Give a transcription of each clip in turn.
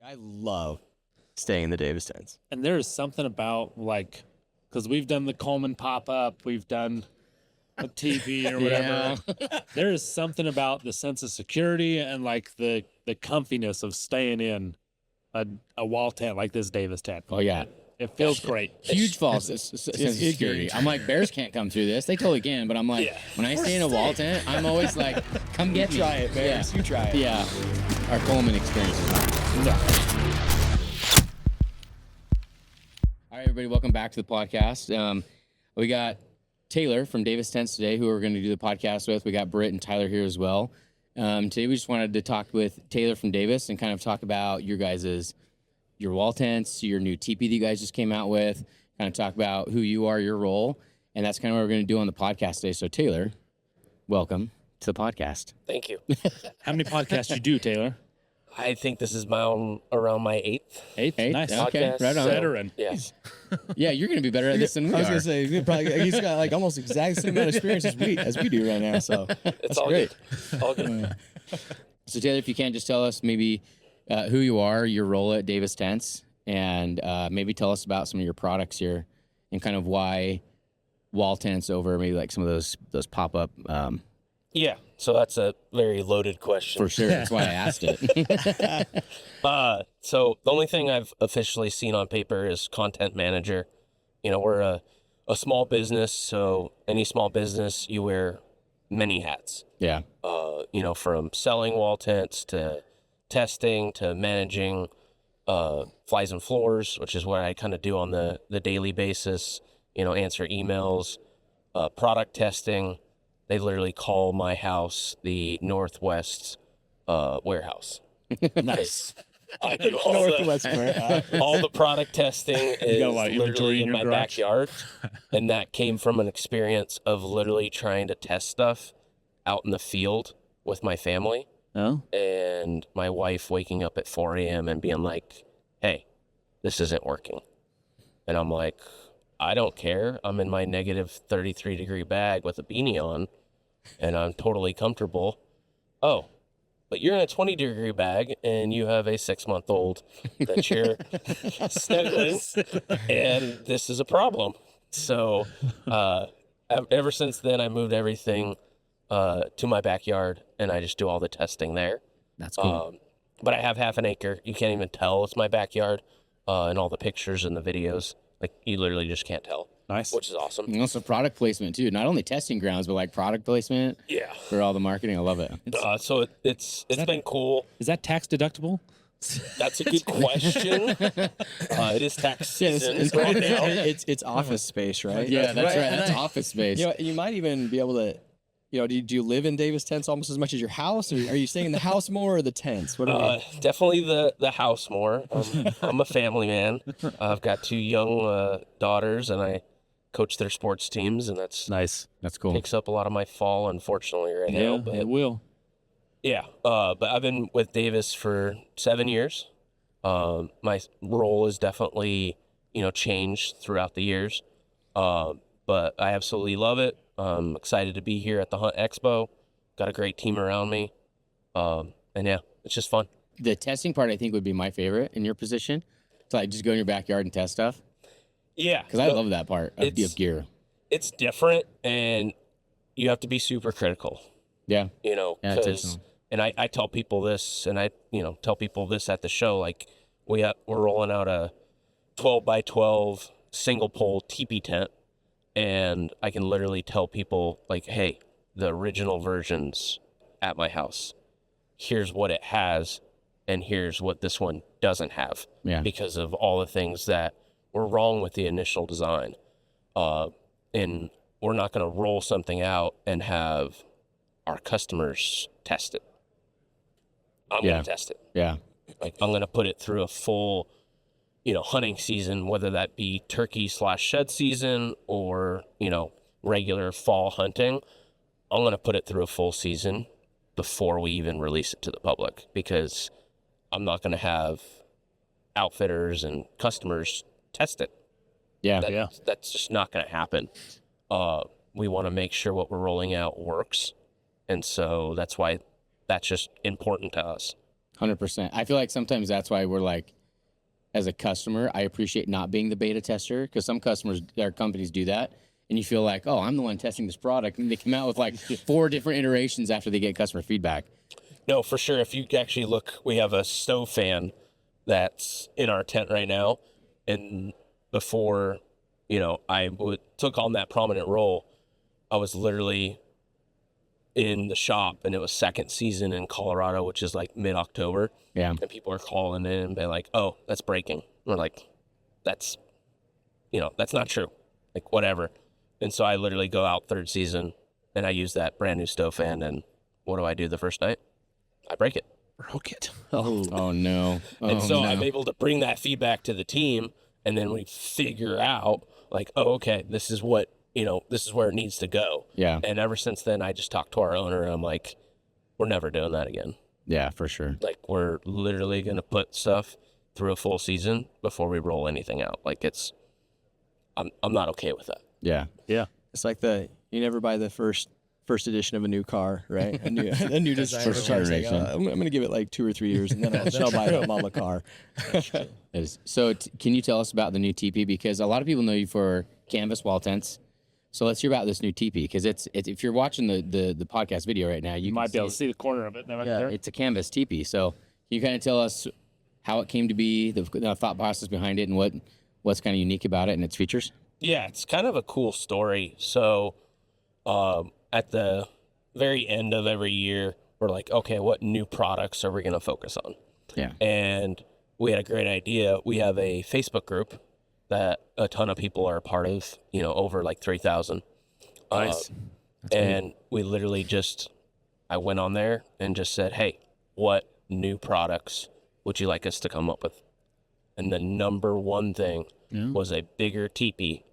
I love staying in the Davis tents. And there is something about, like, because we've done the Coleman pop-up, we've done a TV or whatever. There is something about the sense of security and, like, the comfiness of staying in a wall tent like this Davis tent. Oh, yeah. It feels great. Huge false sense of security. I'm like, bears can't come through this. They totally can, but I'm like, when I stay in a wall tent, I'm always like, come get me. Try it, bears. You try it. Yeah. Our Coleman experience is not. No. All right, everybody, welcome back to the podcast. We got Taylor from Davis Tents today, who we're going to do the podcast with. We got Britt and Tyler here as well. Today we just wanted to talk with Taylor from Davis and kind of talk about your wall tents, your new teepee that you guys just came out with, kind of talk about who you are, your role, and that's kind of what we're going to do on the podcast today. So Taylor, welcome to the podcast. Thank you. How many podcasts you do, Taylor? I think this is around my eighth. Eighth? Nice. Okay, podcast, right on. so- Veteran. Yeah. Yeah, you're going to be better at this than we I was are. gonna say he's got like almost exact same amount of experience as we do right now. So It's all great. good. All good. So Taylor, if you can just tell us maybe who you are, your role at Davis Tents, and maybe tell us about some of your products here and kind of why wall tents over maybe like some of those pop-up. Yeah. So that's a very loaded question. For sure. That's why I asked it. So the only thing I've officially seen on paper is content manager. You know, we're a small business, so any small business, you wear many hats. Yeah. You know, from selling wall tents to testing to managing flies and floors, which is what I kind of do on the daily basis. You know, answer emails, product testing. They literally call my house the Northwest warehouse. Nice. I do Northwest warehouse. all the product testing is got a lot of inventory literally in in your my garage? backyard. And that came from an experience of literally trying to test stuff out in the field with my family. Oh? And my wife waking up at 4 a.m. and being like, hey, this isn't working. And I'm like, I don't care. I'm in my negative 33-degree bag with a beanie on, and I'm totally comfortable. Oh, but you're in a 20-degree bag, and you have a 6-month-old that you're snuggling, and this is a problem. So ever since then, I moved everything to my backyard, and I just do all the testing there. That's cool. But I have half an acre. You can't even tell it's my backyard in all the pictures and the videos. Like, you literally just can't tell. Nice. Which is awesome. And also product placement too. Not only testing grounds, but like product placement Yeah. for all the marketing. I love it. So it's been cool. Is that tax deductible? That's a good question. It is tax season It's right now. it's office space, right? Yeah, that's right. And That's office space. You know, you might even be able to. You know, do you live in Davis tents almost as much as your house, or are you staying in the house more or the tents? What are Definitely the house more. I'm a family man. I've got 2 young daughters, and I coach their sports teams, and that's Nice. That's cool. takes up a lot of my fall, unfortunately, right now. Yeah, But it will. yeah, but I've been with Davis for 7 years. My role has definitely, changed throughout the years. But I absolutely love it. I'm excited to be here at the Hunt Expo. Got a great team around me. And yeah, it's just fun. The testing part, I think, would be my favorite in your position. So like just go in your backyard and test stuff. Yeah. Because I love that part of it's- gear. It's different, and you have to be super critical, Yeah. Yeah, Yeah, because, and I tell people this, and I, tell people this at the show, like we're rolling out a 12 by 12 single pole teepee tent, and I can literally tell people like, hey, the original version's at my house. Here's what it has, and here's what this one doesn't have. Yeah. Because of all the things that were wrong with the initial design. And we're not going to roll something out and have our customers test it. I'm Yeah. going to test it. Yeah. Like, I'm going to put it through a full, hunting season, whether that be turkey/shed season or, regular fall hunting. I'm going to put it through a full season before we even release it to the public, because I'm not going to have outfitters and customers test it. Yeah. That's just not going to happen. We want to make sure what we're rolling out works. And so that's why that's just important to us. 100%. I feel like sometimes that's why we're like, as a customer, I appreciate not being the beta tester, because some customers, their companies do that. And you feel like, oh, I'm the one testing this product. And they come out with like 4 different iterations after they get customer feedback. No, for sure. If you actually look, we have a stove fan that's in our tent right now. And before, took on that prominent role, I was literally in the shop, and it was second season in Colorado, which is like mid-October. Yeah. And people are calling in and they're like, oh, that's breaking. We're like, that's not true. Like, whatever. And so I literally go out third season and I use that brand new stove fan. And what do I do the first night? I break it. Broke it. Oh no. And so no. I'm able to bring that feedback to the team. And then we figure out like, oh, okay, this is where it needs to go. Yeah. And ever since then, I just talked to our owner and I'm like, we're never doing that again. Yeah, for sure. Like, we're literally going to put stuff through a full season before we roll anything out. Like, I'm not okay with that. Yeah. Yeah. It's like you never buy the first edition of a new car, right? A new design First car. It's like, generation. I'm going to give it like 2 or 3 years, and then I'll buy a model car. It is. So can you tell us about the new teepee? Because a lot of people know you for canvas wall tents. So let's hear about this new teepee, because it's if you're watching the podcast video right now, you Might be able to see the corner of it back there. it's a canvas teepee. So can you kind of tell us how it came to be, the thought process behind it, and what's kind of unique about it and its features? Yeah, it's kind of a cool story. So at the very end of every year, we're like, okay, what new products are we going to focus on? Yeah. And we had a great idea. We have a Facebook group that a ton of people are a part of, over like 3,000. Nice. And we literally I went on there and just said, hey, what new products would you like us to come up with? And the number one thing was a bigger teepee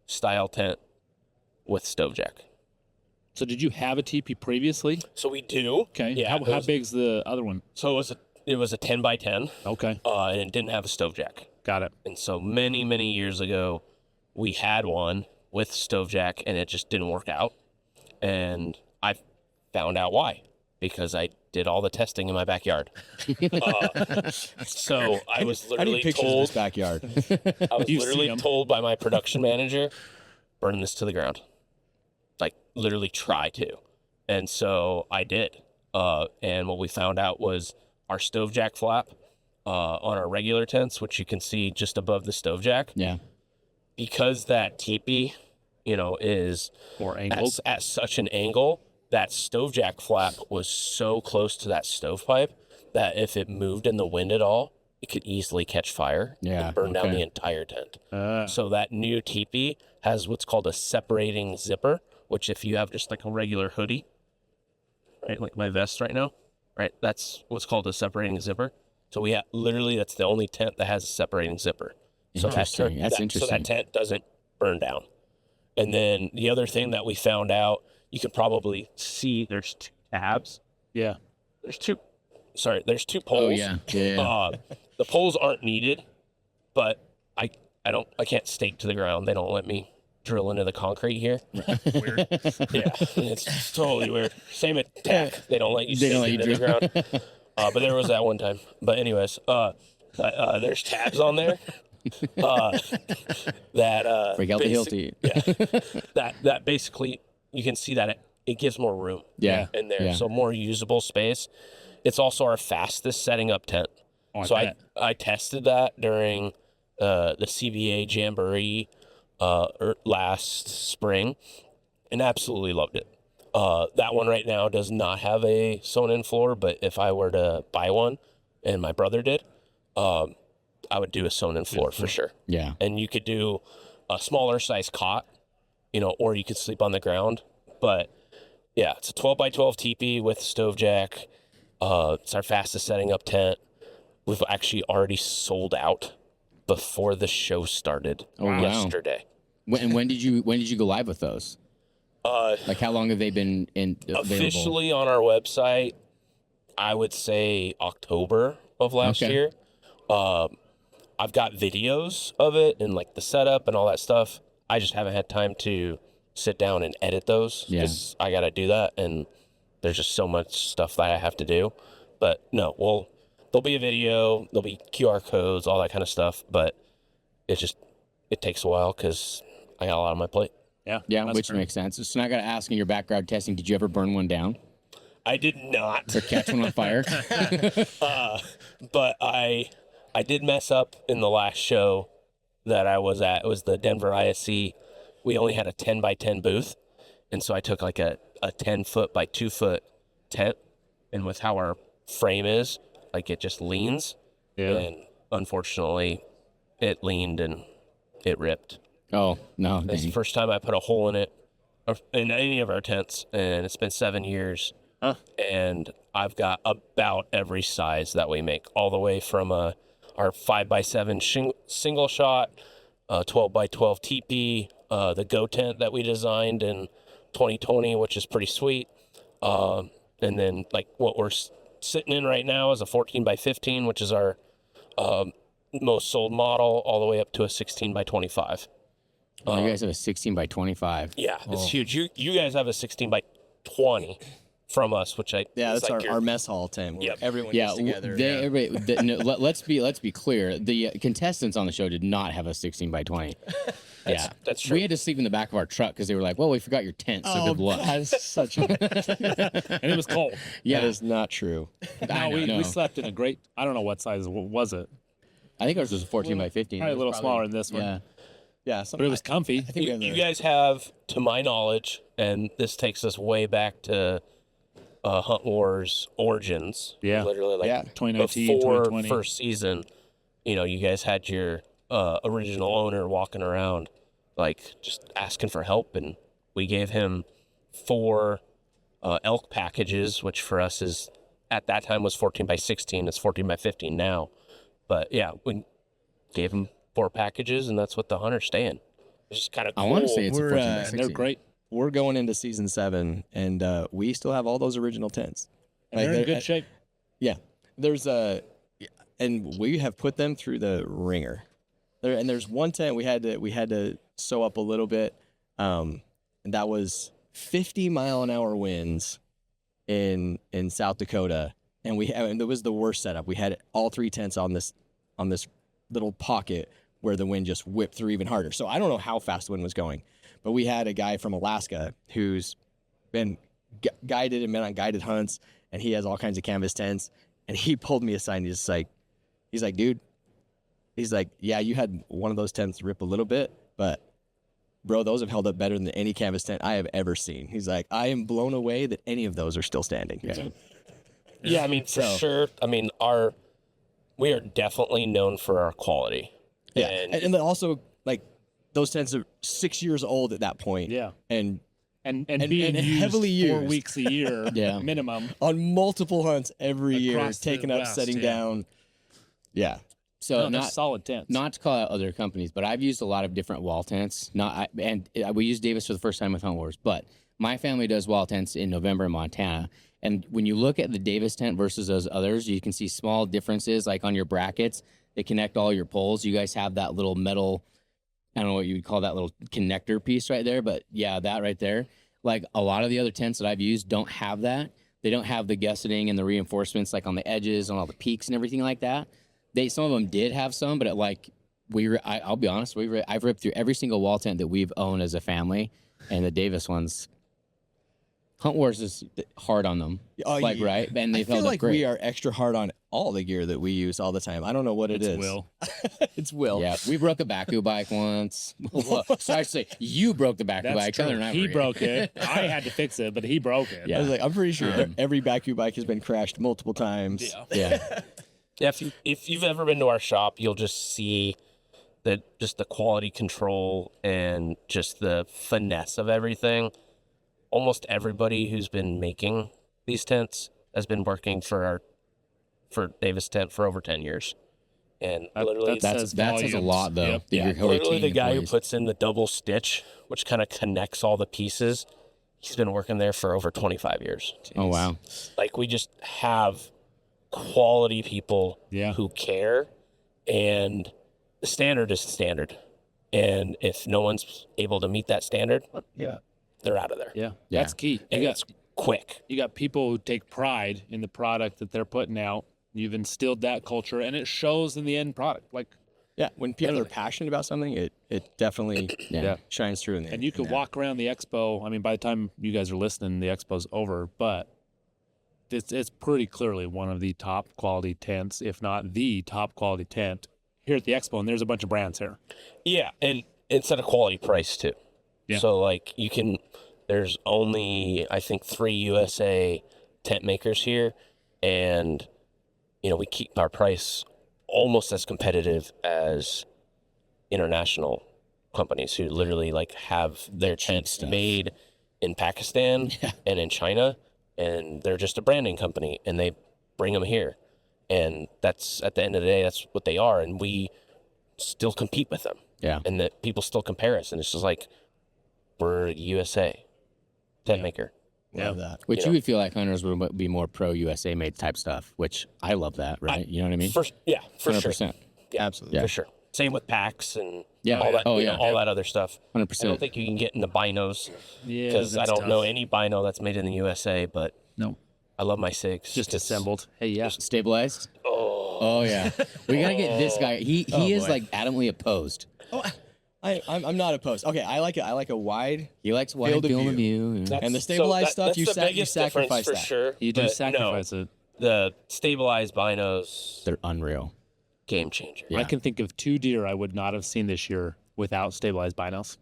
style tent with stove jack. So did you have a teepee previously? So we do. Okay. Yeah. How big's the other one? So it was a 10 by 10. Okay. And it didn't have a stove jack. Got it. And so many, many years ago, we had one with stove jack, and it just didn't work out. And I found out why, because I did all the testing in my backyard. So I was I need literally pictures of this backyard. I was You see literally 'em. told by my production manager, burn this to the ground. Like, literally try to. And so I did. And what we found out was our stove jack flap on our regular tents, which you can see just above the stove jack, Yeah. because that teepee, is Or angled. at such an angle, that stove jack flap was so close to that stovepipe that if it moved in the wind at all, it could easily catch fire Yeah, and burn down okay. the entire tent. Uh, So that new teepee has what's called a separating zipper, which if you have just like a regular hoodie, right, like my vest right now, right, that's what's called a separating zipper. So we have literally, that's the only tent that has a separating zipper. So Interesting. That's So interesting. that tent doesn't burn down. And then the other thing that we found out, you can probably see there's 2 tabs. yeah. There's two poles. Oh yeah. Yeah. The poles aren't needed, but I can't stake to the ground. They don't let me drill into the concrete here. Weird. Yeah, it's totally weird. Same at TAC. They don't let you They stake don't let you into the ground. But there was that one time. But anyways, there's tabs on there. That Break out the Hilti. yeah, that basically you can see that it gives more room Yeah. in there, Yeah. so more usable space. It's also our fastest setting up tent. Oh, So bet. I tested that during the CVA Jamboree last spring and absolutely loved it. That one right now does not have a sewn-in floor, but if I were to buy one, and my brother did, I would do a sewn-in floor for sure. Yeah. And you could do a smaller size cot, or you could sleep on the ground. But yeah, it's a 12 by 12 teepee with stove jack. It's our fastest setting up tent. We've actually already sold out before the show started wow. yesterday. When did you go live with those? Like how long have they been available? Officially on our website, I would say October of last Okay. year. I've got videos of it and like the setup and all that stuff. I just haven't had time to sit down and edit those Yeah. because I got to do that. And there's just so much stuff that I have to do. But no, there'll be a video, there'll be QR codes, all that kind of stuff. But it takes a while because I got a lot on my plate. Yeah. Yeah, that's which fair. makes sense. So now I got to ask, in your background testing, did you ever burn one down I did not. or catch one on fire? But I did mess up in the last show that I was at. It was the Denver ISC. We only had a 10 by 10 booth. And so I took like a 10 foot by 2 foot tent. And with how our frame is, like it just leans. Yeah. And unfortunately, it leaned and it ripped. Oh, no. It's the dang. first time I put a hole in it in any of our tents. And it's been 7 years. Huh. And I've got about every size that we make, all the way from our 5x7 single shot, 12 by 12 teepee, the Go tent that we designed in 2020, which is pretty sweet. And then like what we're sitting in right now is a 14 by 15, which is our most sold model, all the way up to a 16 by 25. Oh, you guys have a 16 by 25. Yeah, it's huge. You guys have a 16 by 20 from us, which Yeah, that's like our mess hall tent. Where Yep. everyone Yeah, gets together. no, let's be clear. The contestants on the show did not have a 16 by 20. Yeah, that's true. We had to sleep in the back of our truck because they were like, "Well, we forgot your tent, so good luck." That's such. And it was cold. Yeah, That is not true. I No, we know. slept in a great, I don't know what size was it. I think ours was a 14 by 15. Probably a It was little smaller than this one. Yeah, Yeah, But it was comfy. I think we have You the- guys have, to my knowledge, and this takes us way back to Hunt Wars origins. Yeah. Literally, like Yeah. 2019, before 2020. first season, you guys had your original owner walking around, like just asking for help, and we gave him 4 elk packages, which for us is at that time was 14 by 16. It's 14 by 15 now, but yeah, we gave him 4 packages, and that's what the hunters stay in. It's just kind of cool. I want to say it's a We're, 14 by and 16. They're great. We're going into season 7, and we still have all those original tents. And they're in they're- good shape. Yeah, there's and we have put them through the ringer. There's one tent we had to sew up a little bit, and that was 50-mile-an-hour winds in South Dakota, and it was the worst setup. We had all 3 tents on this little pocket where the wind just whipped through even harder. So I don't know how fast the wind was going, but we had a guy from Alaska who's been guided and been on guided hunts, and he has all kinds of canvas tents. And he pulled me aside and he's like, dude, he's like, yeah, you had one of those tents rip a little bit, but bro, those have held up better than any canvas tent I have ever seen. He's like, I am blown away that any of those are still standing. Yeah, I mean, for sure. I mean, we are definitely known for our quality. Yeah. And And then also, like, those tents are 6 years old at that point. Yeah. And And And being used heavily 4 used. weeks a year Yeah. minimum. on multiple hunts every year, Across the taking up, West, setting yeah. down. Yeah. So No, they're not solid tents. not to call out other companies, but I've used a lot of different wall tents. We used Davis for the first time with Hunt Wars, but my family does wall tents in November in Montana. And when you look at the Davis tent versus those others, you can see small differences, like on your brackets. They connect all your poles. You guys have that little metal, I don't know what you would call that little connector piece right there, but yeah, that right there. Like a lot of the other tents that I've used don't have that. They don't have the gusseting and the reinforcements like on the edges, on all the peaks and everything like that. Some of them did have some, but I'll be honest, I've ripped through every single wall tent that we've owned as a family, and the Davis ones, Hunt Wars is hard on them, Oh, like yeah. right, and I they've feel held like up great. we are extra hard on all the gear that we use all the time. I don't know what It's is. Will. It's Will. Yeah, we broke a Baku bike once. Well, so I should say you broke the Baku That's bike. true. Taylor and I He were- broke it. I had to fix it, but he broke it. Yeah. I was like, I'm pretty sure Um, every Baku bike has been crashed multiple times. Yeah. Yeah, yeah, if you've ever been to our shop, you'll just see the quality control and just the finesse of everything. Almost everybody who's been making these tents has been working for Davis Tent for over 10 years. And literally, that that says says a lot though. Yep. that yeah, you're literally the retaining guy who employees. puts in the double stitch, which kind of connects all the pieces, he's been working there for over 25 years. Oh wow. Like, we just have quality people Yeah. who care, and the standard is the standard. And if no one's able to meet that standard, Yeah. they're out of there. Yeah. Yeah. That's key. And You it's quick. You got people who take pride in the product that they're putting out. You've instilled that culture, and it shows in the end product. Like, Yeah, when people are passionate about something, it definitely shines through. And you could walk around the expo. I mean, by the time you guys are listening, the expo's over, but it's pretty clearly one of the top quality tents, if not the top quality tent here at the expo. And there's a bunch of brands here. Yeah, and it's at a quality price too. Yeah. So like there's only I think 3 USA tent makers here, and we keep our price almost as competitive as international companies who literally like have their tents made in Pakistan and in China, and they're just a branding company and they bring them here. And that's, at the end of the day, that's what they are. And we still compete with them. Yeah. And that people still compare us. And it's just like, we're USA tent maker. Love that. Which you would feel like hunters would be more pro USA made type stuff, which I love that, right? You know what I mean? For 100%. sure. Yeah, Absolutely. for sure. Same with packs and Yeah. all that, Oh, all that other stuff. 100%. I don't think you can get into binos Yeah, because I don't know any bino that's made in the USA, but No. I love my SIGs. Just assembled. Hey, yeah. Stabilized? Oh yeah. We gotta get this guy. He is boy. like adamantly opposed. I'm not opposed. Okay, I like a wide, He likes wide Field of field of view. view. That's- and the stabilized stuff, that's you the you biggest difference sacrifice for that. sure. You do but sacrifice it. The stabilized binos, They're unreal. game changer. Yeah. I can think of 2 deer I would not have seen this year without stabilized binos.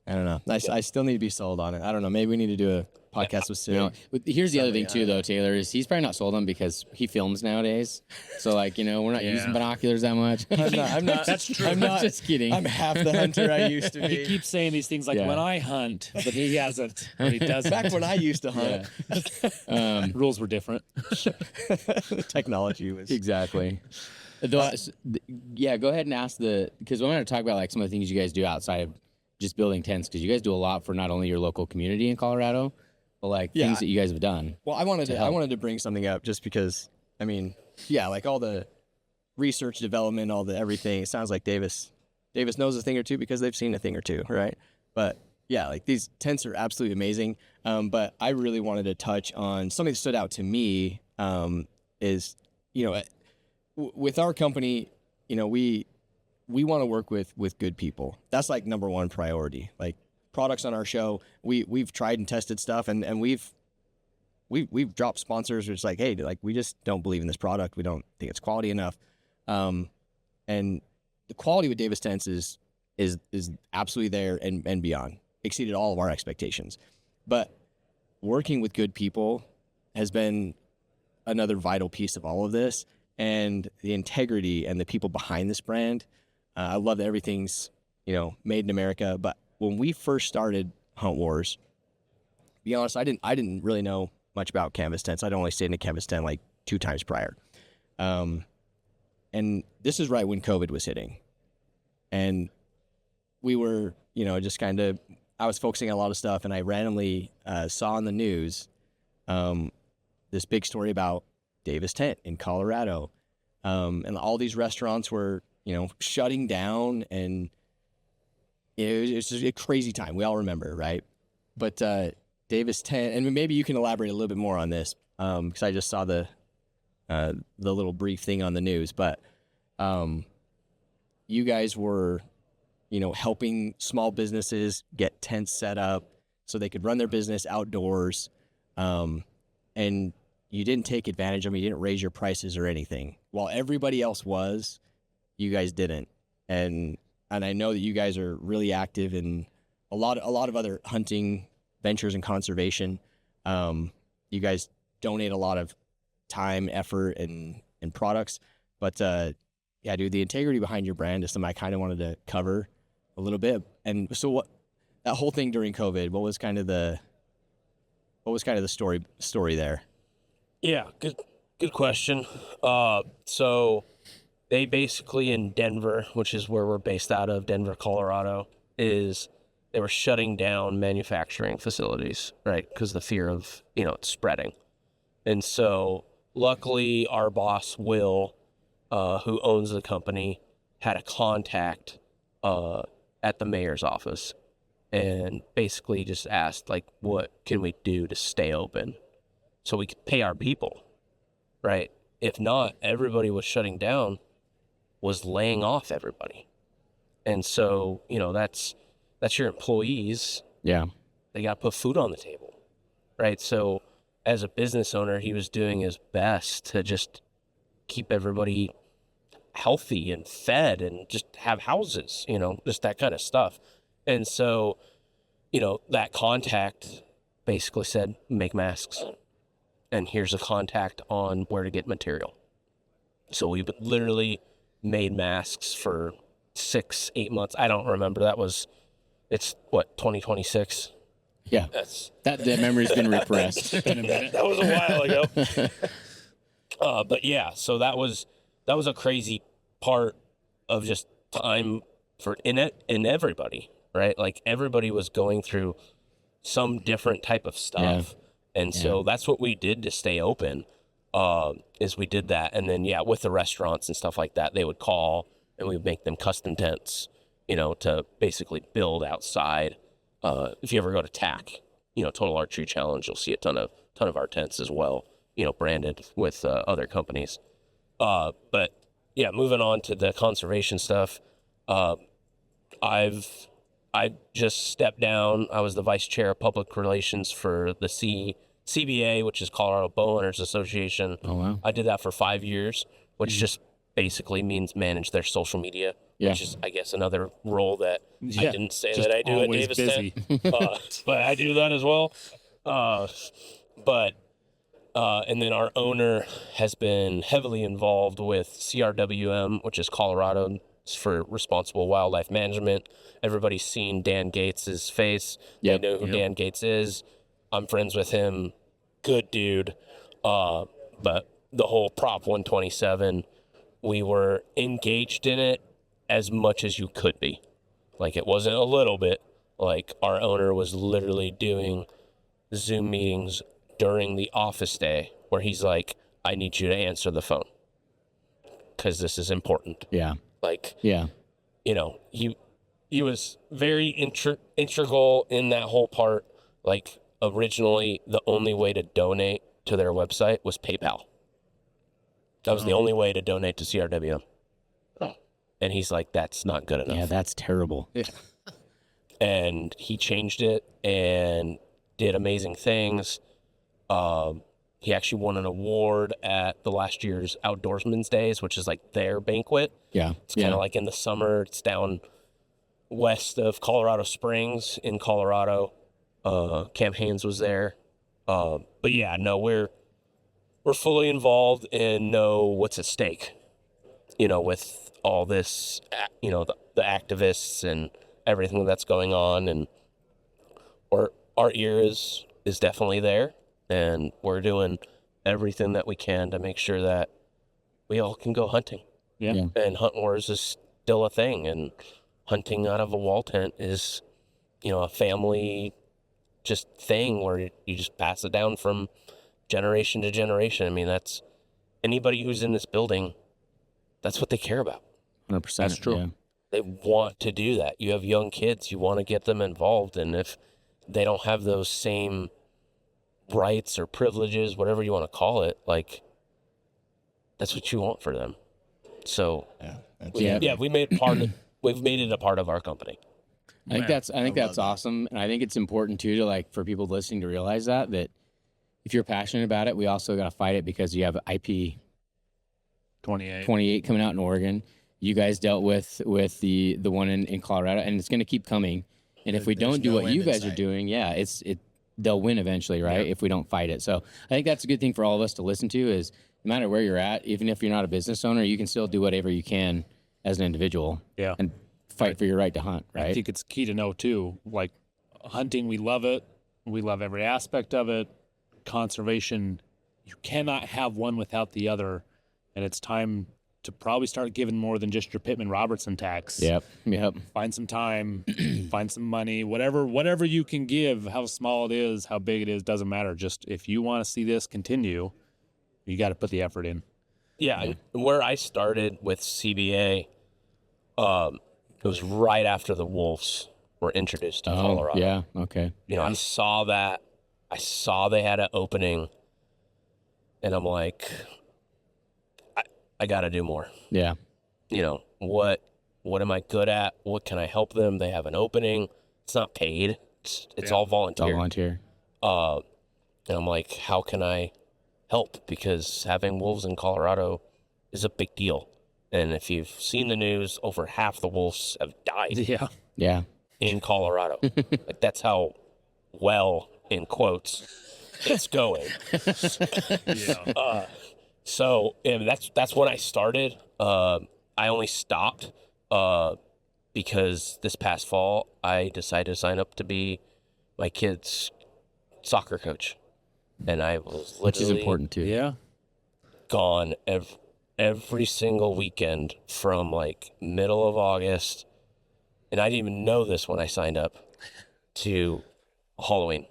I don't know. I still need to be sold on it. I don't know. Maybe we need to do a podcast with Sid. You know, but here's the other thing too, though. Taylor is he's probably not sold on because he films nowadays. So like we're not using binoculars that much. I'm not. That's true. I'm not just kidding. I'm half the hunter I used to He be. keeps saying these things like, Yeah. when I hunt, but he hasn't. But he doesn't. Back when I used to hunt, Rules were different. technology was. Exactly. Though, yeah, go ahead and ask because I want to talk about like some of the things you guys do outside of just building tents, because you guys do a lot for not only your local community in Colorado, but like Yeah. things that you guys have done. Well, I wanted help. to bring something up just because like all the research, development, all the everything. It sounds like Davis knows a thing or two because they've seen a thing or two, right? But yeah, like these tents are absolutely amazing. But I really wanted to touch on something that stood out to me. Is with our company, we want to work with good people. That's like number one priority. Like products on our show, we've tried and tested stuff, and we've dropped sponsors where it's like, hey, like we just don't believe in this product. We don't think it's quality enough. And the quality with Davis Tents is absolutely there and beyond. Exceeded all of our expectations. But working with good people has been another vital piece of all of this, and the integrity and the people behind this brand. I love that everything's made in America. But when we first started Hunt Wars, to be honest, I didn't really know much about canvas tents. I'd only stayed in a canvas tent like 2 times prior. And this is right when COVID was hitting. And we were, just kind of, I was focusing on a lot of stuff, and I randomly saw on the news this big story about Davis Tent in Colorado. And all these restaurants were, shutting down, and it was just a crazy time. We all remember, right? But Davis Tent, and maybe you can elaborate a little bit more on this, because I just saw the little brief thing on the news. But you guys were, helping small businesses get tents set up so they could run their business outdoors, and you didn't take advantage of them. You didn't raise your prices or anything. While everybody else was, you guys didn't. And I know that you guys are really active in a lot of other hunting ventures and conservation. You guys donate a lot of time, effort, and products. But yeah, dude, the integrity behind your brand is something I kind of wanted to cover a little bit. And so what that whole thing during COVID, what was kind of the story there? Yeah, good question. So they basically in Denver, which is where we're based out of, Denver, Colorado, they were shutting down manufacturing facilities, right? Because the fear of, it's spreading. And so luckily our boss, Will, who owns the company, had a contact at the mayor's office. and basically just asked, like, what can we do to stay open so we could pay our people, right? If not, everybody was shutting down, was laying off everybody. And so, that's your employees. Yeah. They got to put food on the table, right? So as a business owner, he was doing his best to just keep everybody healthy and fed and just have houses, just that kind of stuff. And so, that contact basically said, make masks. And here's a contact on where to get material. So we literally made masks for 6-8 months. I don't remember. It's 2026? Yeah. That memory's been repressed. That was a while ago. But yeah, so that was a crazy part of just time in everybody, right? Like everybody was going through some different type of stuff. Yeah. And so that's what we did to stay open, is we did that. And then, with the restaurants and stuff like that, they would call and we would make them custom tents, to basically build outside. If you ever go to TAC, Total Archery Challenge, you'll see a ton of our tents as well, branded with other companies. But yeah, moving on to the conservation stuff. I just stepped down. I was the vice chair of public relations for the CBA, which is Colorado Bowhunters Association. Oh, wow. I did that for 5 years, which just basically means manage their social media, which is, I guess, another role that I didn't say that I do at Davis busy. but I do that as well. And then our owner has been heavily involved with CRWM, which is Colorado for Responsible Wildlife Management. Everybody's seen Dan Gates's face. They know who Dan Gates is. I'm friends with him. Good dude. But the whole Prop 127, we were engaged in it as much as you could be. Like, it wasn't a little bit. Like, our owner was literally doing Zoom meetings during the office day where he's like, I need you to answer the phone because this is important. Yeah. Like, he was very integral in that whole part. Like, originally, the only way to donate to their website was PayPal. That was the only way to donate to CRWM. And he's like, that's not good enough. Yeah, that's terrible. Yeah. And he changed it and did amazing things. He actually won an award at the last year's Outdoorsman's Days, which is like their banquet. Yeah. It's kind of like in the summer. It's down west of Colorado Springs in Colorado. Camp Haynes was there. But yeah, no, we're fully involved and know what's at stake, with all this, the activists and everything that's going on. And our ear is definitely there. And we're doing everything that we can to make sure that we all can go hunting. Yeah. And Hunt Wars is still a thing. And hunting out of a wall tent is, a family just thing where you just pass it down from generation to generation. I mean, that's anybody who's in this building, that's what they care about. 100%. That's true. Yeah. They want to do that. You have young kids, you want to get them involved. And if they don't have those same rights or privileges, whatever you want to call it, like, that's what you want for them. So we've made it a part of our company. I think that's awesome. And I think it's important too, to like, for people listening to realize that if you're passionate about it, we also got to fight it because you have IP 28 coming out in Oregon. You guys dealt with the one in Colorado, and it's going to keep coming. And if we don't do what you guys are doing, they'll win eventually, right? If we don't fight it. So I think that's a good thing for all of us to listen to is no matter where you're at, even if you're not a business owner, you can still do whatever you can as an individual and fight for your right to hunt, right? I think it's key to know too, like hunting, we love it. We love every aspect of it. Conservation, you cannot have one without the other. And it's time to probably start giving more than just your Pittman-Robertson tax. Yep. Find some time, find some money, whatever you can give, how small it is, how big it is, doesn't matter. Just if you want to see this continue, you got to put the effort in. Yeah. Where I started with CBA, it was right after the wolves were introduced to Colorado. Yeah. Okay. You know, I saw that. I saw they had an opening, and I'm like, I got to do more. Yeah. You know, what am I good at? What can I help them? They have an opening. It's not paid. It's all It's volunteer. all volunteer. And I'm like, how can I help? Because having wolves in Colorado is a big deal. And if you've seen the news, over half the wolves have died Yeah. Yeah. in Colorado. Like, that's how well, in quotes, it's going. Yeah. So, and that's when I started. I only stopped because this past fall I decided to sign up to be my kid's soccer coach, and I was Which is literally important too. Yeah. gone every single weekend from like middle of August, and I didn't even know this when I signed up, to Halloween.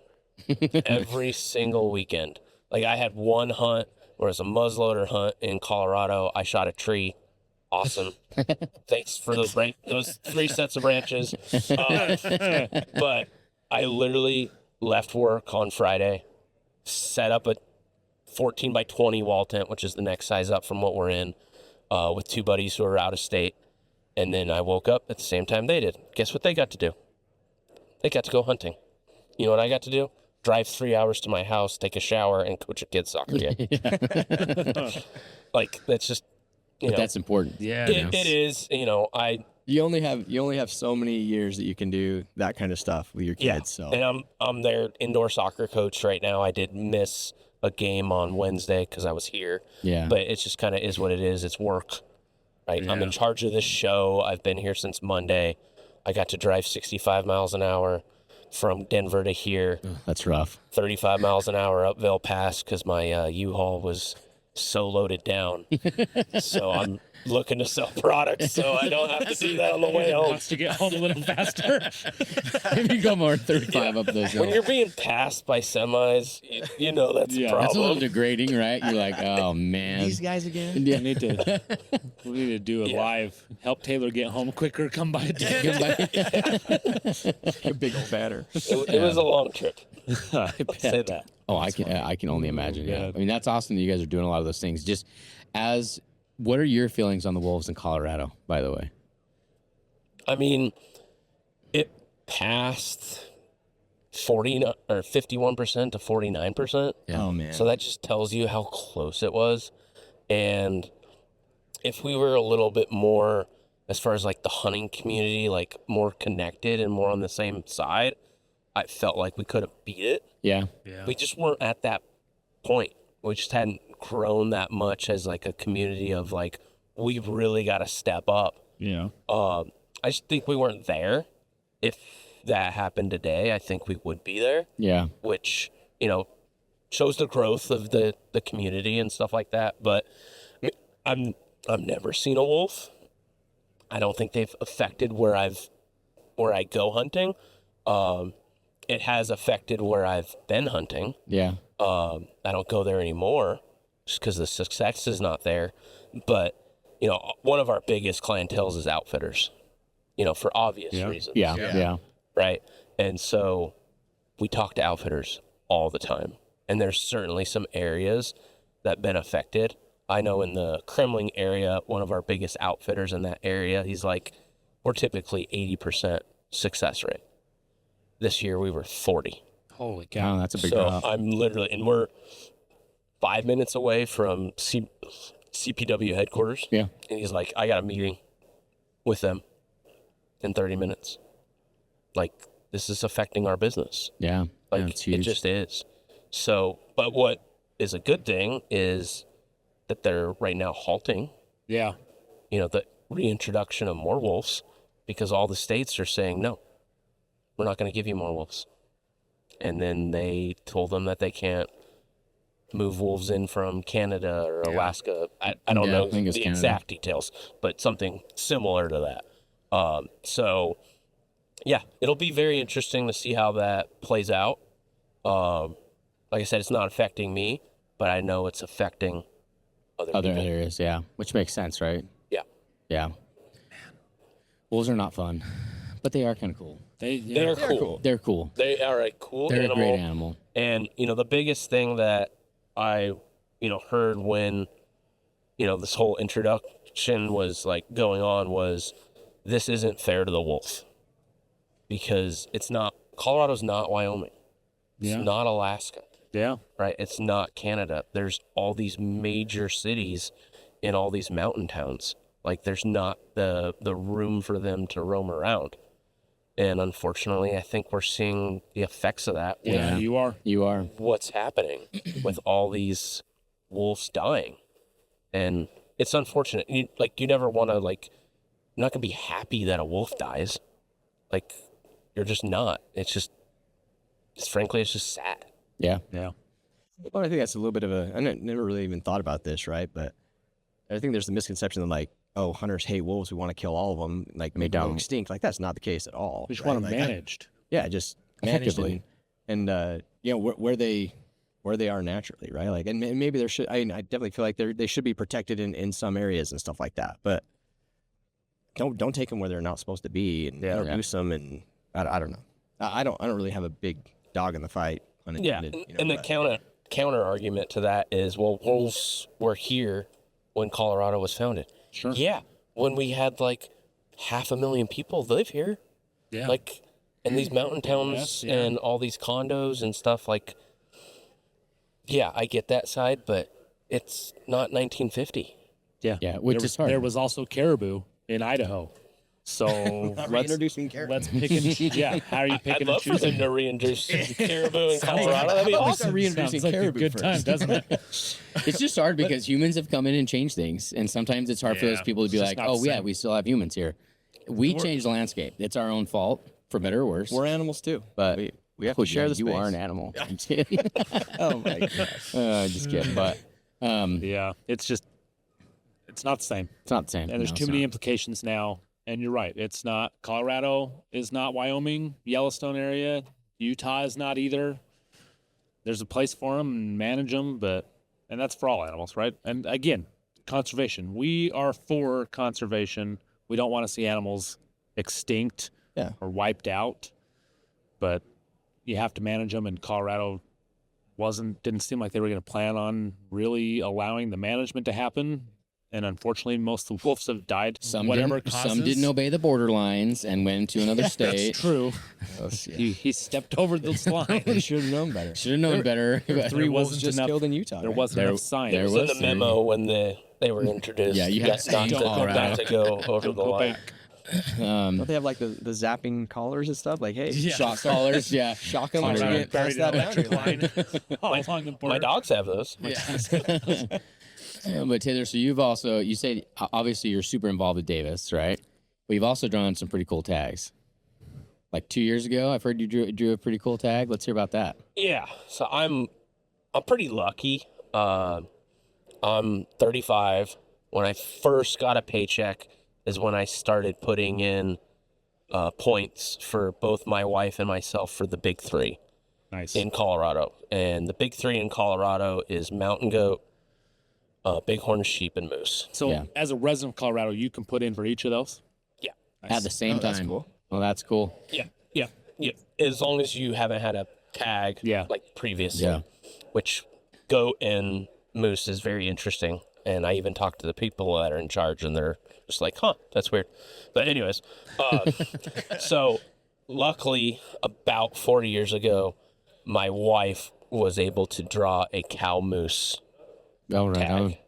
Every single weekend. Like, I had one hunt where it was a muzzleloader hunt in Colorado. I shot a tree. Awesome. Thanks for those 3 sets of branches. But I literally left work on Friday, set up a 14 by 20 wall tent, which is the next size up from what we're in, with 2 buddies who are out of state. And then I woke up at the same time they did. Guess what they got to do? They got to go hunting. You know what I got to do? Drive 3 hours to my house, take a shower, and coach a kid's soccer game. Like, that's just, you But know, that's important. Yeah. it is, you know, You only have so many years that you can do that kind of stuff with your kids. yeah. So And I'm their indoor soccer coach right now. I did miss a game on Wednesday because I was here. Yeah. But it's just kind of is what it is. It's work, right? I'm in charge of this show. I've been here since Monday. I got to drive 65 miles an hour from Denver to here, That's rough. 35 miles an hour up Vail Pass because my U-Haul was so loaded down. So I'm looking to sell products so I don't have to do that on the way home. Wants to get home a little faster. If you go more than 35 up those When hills. you're being passed by semis, you know that's a problem. That's a little degrading, right? You're like, oh man. these guys again. Yeah. We need to do a live. Help Taylor get home quicker. Come by. A big old batter. It was a long trip. I Say that. Oh, I can only imagine. Yeah. Yeah. I mean, that's awesome that you guys are doing a lot of those things. Just what are your feelings on the wolves in Colorado, by the way? I mean, it passed 40 or 51% to 49%. Yeah. Oh man. So that just tells you how close it was. And if we were a little bit more, as far as like the hunting community, like more connected and more on the same side, I felt like we could have beat it. Yeah. We just weren't at that point. We just hadn't grown that much as like a community of like, we've really got to step up. Yeah. I just think we weren't there. If that happened today, I think we would be there, Yeah. which, you know, shows the growth of the community and stuff like that. But I've never seen a wolf. I don't think they've affected where I go hunting. It has affected where I've been hunting. Yeah. I don't go there anymore just because the success is not there. But, you know, one of our biggest clienteles is outfitters, you know, for obvious reasons. Yeah. Right. And so we talk to outfitters all the time. And there's certainly some areas that have been affected. I know in the Kremling area, one of our biggest outfitters in that area, he's like, we're typically 80% success rate. This year we were 40. Holy cow. Oh, that's a big So drop. I'm literally, and we're 5 minutes away from CPW headquarters. Yeah. And he's like, I got a meeting with them in 30 minutes. Like, this is affecting our business. Yeah. Like, Yeah, it's huge. it just is. So, but what is a good thing is that they're right now halting, Yeah. you know, the reintroduction of more wolves, because all the states are saying, no, we're not going to give you more wolves. And then they told them that they can't move wolves in from Canada or Alaska. I don't Yeah, know I think the it's Canada. exact details, but something similar to that. So, yeah, it'll be very interesting to see how that plays out. Like I said, it's not affecting me, but I know it's affecting other people. areas. Yeah. Which makes sense, right? Yeah. Yeah. Wolves are not fun, But they are kind of cool. They're cool. They're cool. They are a cool They're animal. a great animal. And, the biggest thing that I, heard when, this whole introduction was like going on was this isn't fair to the wolf because Colorado's not Wyoming. It's not Alaska. Yeah. Right. It's not Canada. There's all these major cities in all these mountain towns. Like there's not the room for them to roam around. And unfortunately, I think we're seeing the effects of that. Yeah, you are. You are. What's happening with all these wolves dying. And it's unfortunate. You never want to, you're not going to be happy that a wolf dies. You're just not. It's just frankly, it's just sad. Yeah. Yeah. Well, I think that's a little bit of I never really even thought about this, right? But I think there's the misconception that hunters hate wolves. We want to kill all of them, make them go extinct. That's not the case at all. We just right? want them managed. Just managed Effectively. and where they are naturally, right? And maybe there should. I definitely feel like they should be protected in some areas and stuff like that. But don't take them where they're not supposed to be and introduce them. And I don't know. I don't really have a big dog in the fight. Unintended, and the counter argument to that is, well, wolves were here when Colorado was founded. Sure. Yeah, when we had 500,000 people live here. Yeah. In these mountain towns and all these condos and stuff. Yeah, I get that side, but it's not 1950. Yeah. Yeah, which is hard. There was also caribou in Idaho. So introducing caribou. let's pick and how are you picking I'd and love for choosing? them to reintroduce caribou in Colorado. That'd be awesome. Sounds like a good time, doesn't it? It's just hard because humans have come in and changed things, and sometimes it's hard for those people to be it's like, just not "Oh the yeah, same. we still have humans here. We changed the landscape. It's our own fault, for better or worse." We're animals too, But we have to share the space. You are an animal. I'm just kidding. Oh my gosh. Just kidding. But Yeah. It's not the same. it's not the same. And there's No, too it's many not. implications now. And you're right. It's not Colorado is not Wyoming, Yellowstone area. Utah is not either. There's a place for them and manage them, and that's for all animals, right? And again, conservation. We are for conservation. We don't want to see animals extinct or wiped out, but you have to manage them. And Colorado didn't seem like they were going to plan on really allowing the management to happen. And unfortunately, most of the wolves have died. Some whatever didn't, causes. some didn't obey the border lines and went to another state. That's true. He stepped over the line. They should have known better. Should have known better. There Three wolves wasn't just enough- killed in Utah. There right? wasn't enough science. there It was in was the memo when they were introduced. Yeah, you had to not stay in Colorado. not to go over the Go line. back. Don't they have the zapping collars and stuff? Hey, Shock collars, yeah. shock them when Colorado you get past buried that in boundary line. Along the My border. dogs have those. But Taylor, so you say obviously you're super involved with Davis, right? But you've also drawn some pretty cool tags. 2 years ago, I've heard you drew a pretty cool tag. Let's hear about that. Yeah, so I'm pretty lucky. I'm 35. When I first got a paycheck is when I started putting in points for both my wife and myself for the big three Nice. in Colorado. And the big three in Colorado is mountain goat, bighorn sheep, and moose. So, Yeah. as a resident of Colorado, you can put in for each of those? Yeah. At the same time. That's cool. Well, that's cool. Yeah. As long as you haven't had a tag previously. Yeah. Which goat and moose is very interesting. And I even talked to the people that are in charge, and they're just like, huh, that's weird. But anyways, so luckily, about 40 years ago, my wife was able to draw a cow moose Oh, right. tag.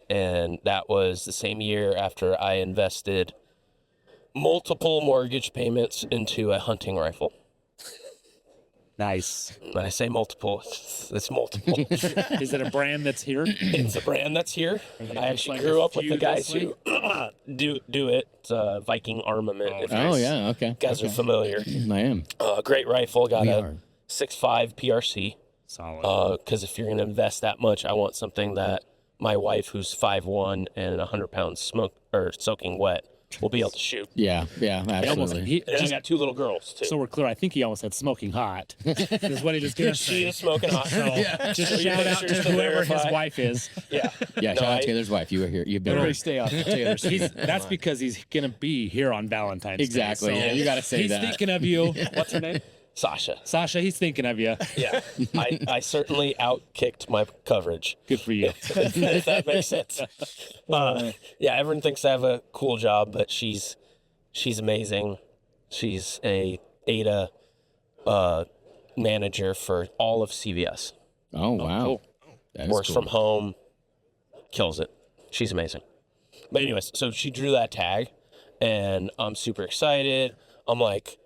And that was the same year after I invested multiple mortgage payments into a hunting rifle. Nice. When I say multiple, it's multiple. Is it a brand that's here? It's a brand that's here. I actually like grew a up with the few guys this who do it. It's Viking Armament. If you Oh, yeah. Okay. guys are familiar. I am. Great rifle. Got We a are. 6.5 PRC. Solid. Because if you're going to invest that much, I want something that my wife, who's 5'1" and 100 pounds soaking wet, we'll be able to shoot. Yeah, absolutely. And I got 2 little girls too. So we're clear. I think he almost said smoking hot. Is what he was going to She say. is smoking hot. So just So shout out to pictures to whoever his verify. wife is. Yeah. Yeah, No, shout out I- Taylor's wife. You were here. You've been Everybody here. stay off Taylor's. That's because he's going to be here on Valentine's Exactly. Day. So Yeah, you got to say he's that. thinking of you. What's her name? Sasha. Sasha, he's thinking of you. Yeah. I certainly outkicked my coverage. Good for you. If that makes sense. Yeah, everyone thinks I have a cool job, but she's amazing. She's a data manager for all of CVS. Oh, wow. cool. That is Works cool. from home, kills it. She's amazing. But anyways, so she drew that tag, and I'm super excited. I'm like,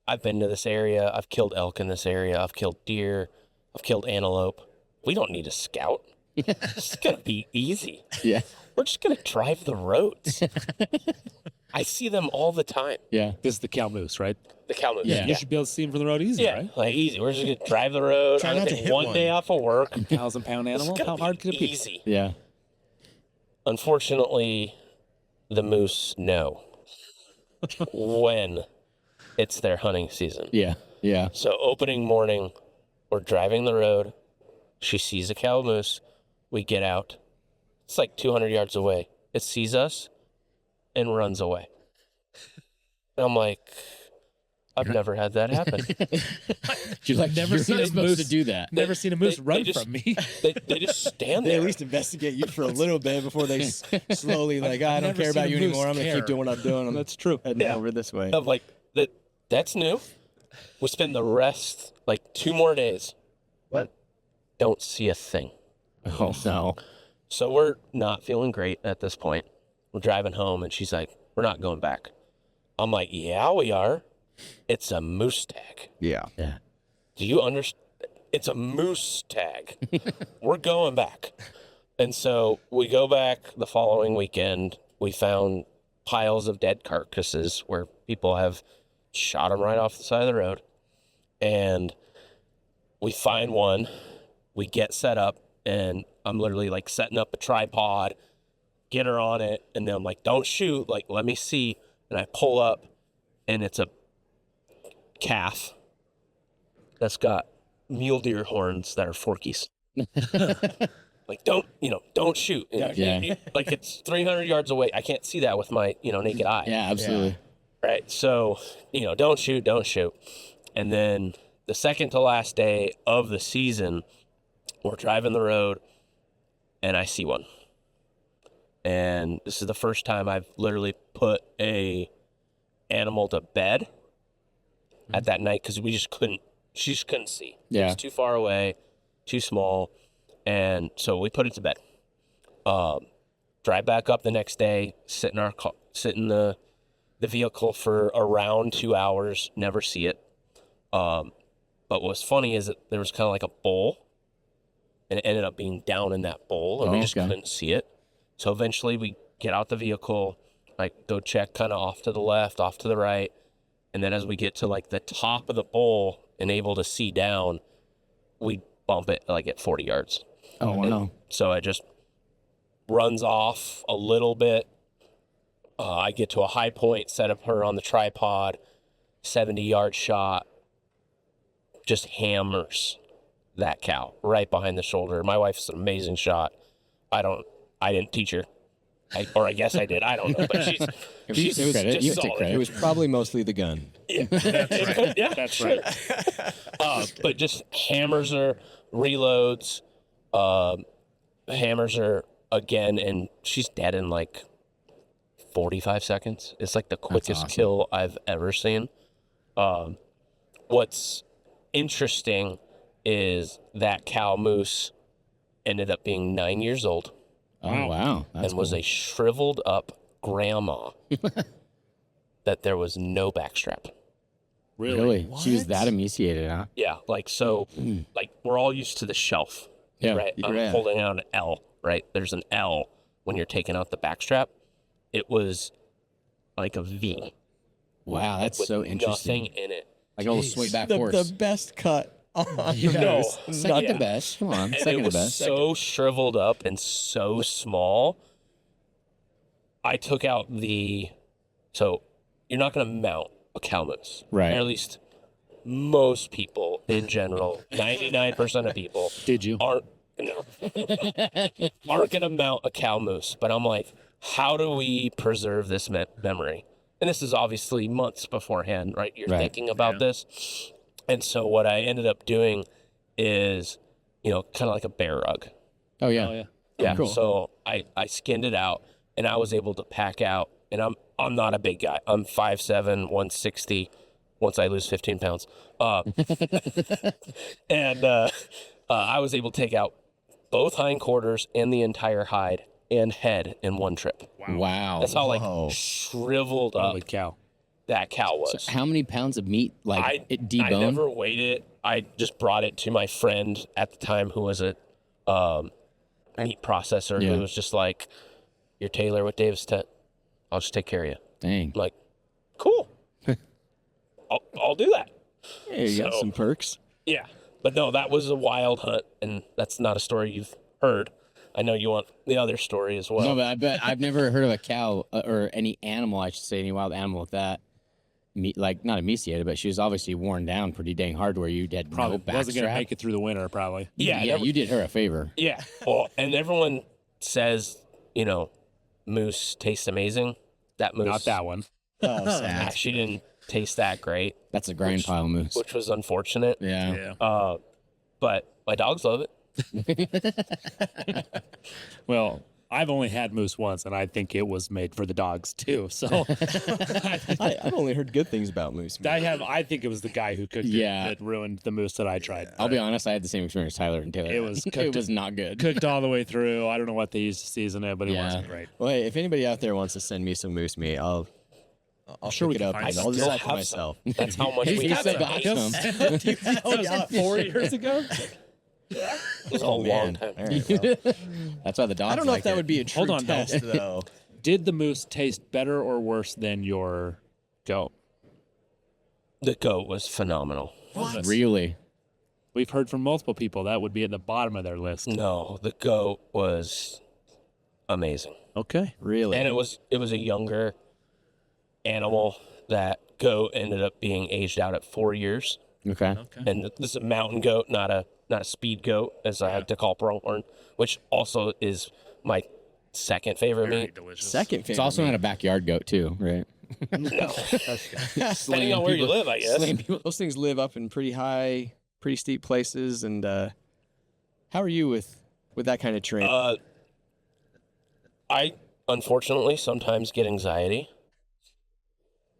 I've been to this area. I've killed elk in this area. I've killed deer. I've killed antelope. We don't need a scout. It's going to be easy. Yeah. We're just going to drive the roads. I see them all the time. Yeah. This is the cow moose, right? The cow moose. Yeah. You should be able to see him from the road easy, Yeah, right? like easy. We're just going to drive the road. Try I'm not gonna to take hit one one. day off of work. 1,000-pound It's animal. gonna How hard could it be? easy. Yeah. Unfortunately, the moose know when it's their hunting season. Yeah. Yeah. So opening morning, we're driving the road. She sees a cow moose. We get out. It's like 200 yards away. It sees us and runs away. And I'm like, I've never had that happen. You're like, Never you're seen not a supposed to moose. do that. Never seen a moose They run just- from me. They just stand They there. at least investigate you for a little bit before they slowly like, I don't never care about seen you a moose anymore. I'm gonna care. keep doing what I'm doing. That's true. Heading Yeah. over this way. I'm like, that's new. We spend the rest, like 2 more days. What? Don't see a thing. Oh, no. So we're not feeling great at this point. We're driving home, and she's like, we're not going back. I'm like, yeah, we are. It's a moose tag. Yeah. Yeah. Do you understand? It's a moose tag. We're going back. And so we go back the following weekend. We found piles of dead carcasses where people have shot them right off the side of the road. And we find one. We get set up, and I'm literally like setting up a tripod, get her on it, and then I'm like, don't shoot. Like, let me see. And I pull up, and it's a calf that's got mule deer horns that are forkies. Like, don't shoot. Yeah. Like, it's 300 yards away. I can't see that with my, naked eye. Yeah, absolutely. Right. So, don't shoot. And then the second to last day of the season, we're driving the road, and I see one. And this is the first time I've literally put a animal to bed at that night because she just couldn't see. It Yeah. was too far away, too small. And so we put it to bed. Drive back up the next day, sit in the vehicle for around 2 hours, never see it. But what's funny is that there was kind of like a bowl, and it ended up being down in that bowl, and we just okay. couldn't see it. So eventually we get out the vehicle, like go check kind of off to the left, off to the right. And then as we get to like the top of the bowl and able to see down, we bump it like at 40 yards. Oh, wow. So it just runs off a little bit. I get to a high point, set up her on the tripod, 70-yard shot, just hammers that cow right behind the shoulder. My wife's an amazing shot. I didn't teach her. I guess I did. I don't know. But she's you credit. just You have to solid. credit. It was probably mostly the gun. Yeah, That's sure. But just hammers her, reloads, hammers her again, and she's dead in like 45 seconds. It's like the quickest awesome. kill I've ever seen. What's interesting is that cow moose ended up being 9 years old Oh, wow. That's and was cool. a shriveled up grandma that there was no backstrap. Really? She was What? that emaciated, huh? Yeah, like so, like we're all used to the shelf, Yeah. right? I'm Yeah. holding out an L, right? There's an L when you're taking out the backstrap. It was like a V Wow, that's with so interesting. nothing in it. Like a little sway back The horse. best cut on the No. moose. Second Yeah. to best. Come on. And Second it to was best. so shriveled up and so small. I took out the So you're not going to mount a cow moose. Right. Or at least most people in general, 99% of people Did you? aren't going to mount a cow moose. But I'm like, how do we preserve this memory? And this is obviously months beforehand, right? You're Right. thinking about this. And so what I ended up doing is, kind of like a bear rug. Oh yeah. Oh, yeah. Yeah. cool. So I skinned it out and I was able to pack out, and I'm not a big guy. I'm 5'7", 160 once I lose 15 pounds. And I was able to take out both hindquarters and the entire hide and head in one trip. Wow. That's how Whoa. shriveled up Holy cow. that cow was. How many pounds of meat, it I deboned? never weighed it. I just brought it to my friend at the time who was a meat processor Yeah. who was just like, "You're Taylor with Davis Tent. I'll just take care of you." Dang. I'm like, cool. I'll do that. Hey, you got So- some perks. Yeah. But no, that was a wild hunt, and that's not a story you've heard. I know you want the other story as well. No, but I bet I've never heard of a cow or any animal, I should say, any wild animal with that. Not emaciated, but she was obviously worn down pretty dang hard where you had Probably no back wasn't going to strap. make it through the winter, probably. yeah, Yeah, you did her a favor. yeah. Well, and everyone says, moose tastes amazing. That moose, Not that one. Oh, sad. actually didn't taste that great, That's a grind pile moose. which was unfortunate. Yeah. Yeah. But my dogs love it. Well, I've only had moose once, and I think it was made for the dogs too. So I've only heard good things about moose meat. I think it was the guy who cooked Yeah. it that ruined the moose that I tried. I'll be honest, I had the same experience Tyler and Taylor. It was it cooked- was not good. Cooked all the way through. I don't know what they used to season it, but it Yeah. wasn't great. Well, hey, if anybody out there wants to send me some moose meat, I'll sure pick we it can up find and some. I'll Still decide for have myself. That's how much we He have. said It buy some. Oh, yeah. 4 years ago? was a Oh, long man. time. All right, well. That's why the dogs I don't know if like that it. would be a true Hold on, test, though. Did the moose taste better or worse than your goat? The goat was phenomenal. Really. We've heard from multiple people that would be at the bottom of their list. No, the goat was amazing. Okay. Really? And it was a younger animal. That goat ended up being aged out at 4 years. Okay. And this is a mountain goat, not a speed goat, as I had to call pronghorn, which also is my second favorite meat. delicious. Second favorite. It's also meat. not a backyard goat too, right? No, depending on where you live, I guess. Slaying people. Those things live up in pretty high, pretty steep places. And how are you with that kind of terrain? I unfortunately sometimes get anxiety.